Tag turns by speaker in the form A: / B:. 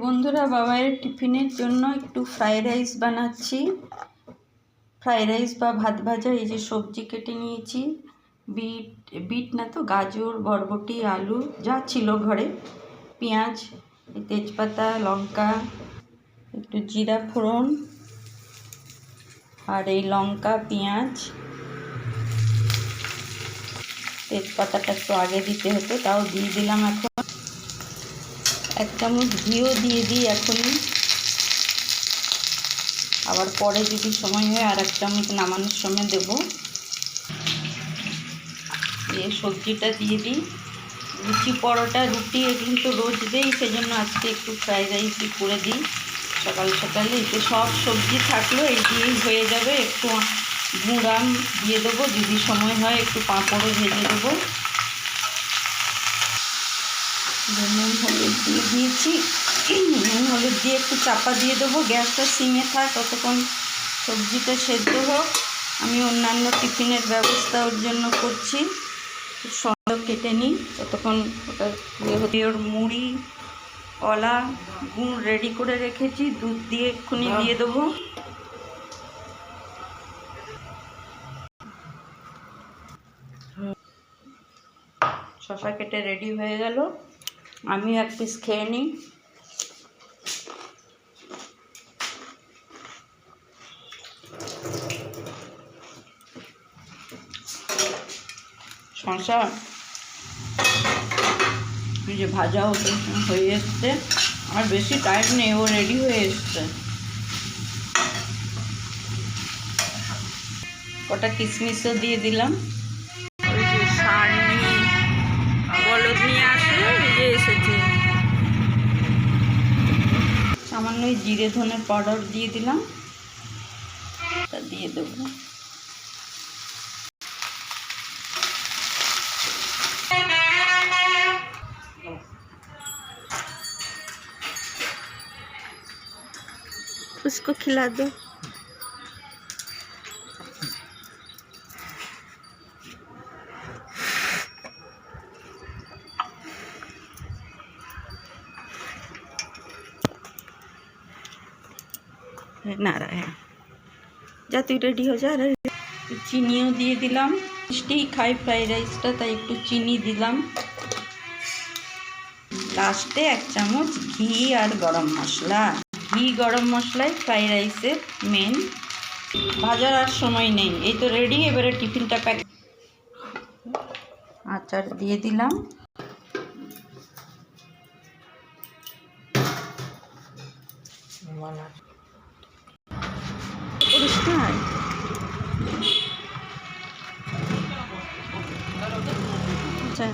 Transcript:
A: বন্ধুরা, বাবাইয়ের টিফিনের জন্য একটু ফ্রাইড রাইস বানাচ্ছি। ফ্রাইড রাইস বা ভাত ভাজা। এই যে সবজি কেটে নিয়েছি, বিট না তো গাজর, বরবটি, আলু যা ছিল ঘরে, পেঁয়াজ, তেজপাতা, লঙ্কা, একটু জিরা ফোড়ন, আর এই লঙ্কা, পেঁয়াজ, তেজপাতাটা একটু আগে দিতে হতো, তাও দিয়ে দিলাম। এখন 1 চামচ ঘিও দিয়ে দিই এখনই, আবার পরে যদি সময় হয় আর 1 চামচ নামানোর সময় দেবো। দিয়ে সবজিটা দিয়ে দিই। লুচি, পরোটা, রুটি এগুলো তো রোজ দেই, সেজন্য আজকে একটু ফ্রাইড রাইসই করে দিই সকাল সকালে। এতে সব সবজি থাকলো, এই দিয়েই হয়ে যাবে। একটু গুঁড়াম দিয়ে দেবো, যদি সময় হয় একটু পাঁপড়ও ভেজে দেবো। নুন হলুদ দিয়ে দিয়েছি, নুন হলুদ দিয়ে একটু চাপা দিয়ে দেবো। গ্যাসটা সিমে থাক, ততক্ষণ সবজিটা সেদ্ধ হোক। আমি অন্যান্য টিফিনের ব্যবস্থা ওর জন্য করছি। সব কেটে নিই, ততক্ষণ ওটা ওর মুড়ি, কলা, গুড় রেডি করে রেখেছি, দুধ দিয়ে এক্ষুনি দিয়ে দেবো। শসা কেটে রেডি হয়ে গেল, আমি 1 পিস খেয়ে নিই। শসা যে ভাজা হয়ে এসছে, আর বেশি টাইম নেই, ও রেডি হয়ে এসছে। কটা কিশমিশও দিয়ে দিলাম। ওই যে সারনি বলদ নিয়ে আসে, এই যে এসেছে। সামান্য জিরে ধনের পাউডার দিয়ে দিলাম, তা দিয়ে দেবো। उसको खिला दो। না रहा है, जा तू रेडी हो जा। চিনিও দিয়ে দিলাম, মিষ্টি খাই ফ্রাইড রাইসটা, তাই একটু চিনি দিলাম। লাস্টে 1 চামচ ঘি আর গরম মশলা। ঘি গরম মশলাই ফ্রাইড রাইসের মেন। ভাজার আর সময় নেই, এই তো রেডি। এবারে টিফিনটা প্যাক। আচার দিয়ে দিলাম। পরিষ্কার আচ্ছা।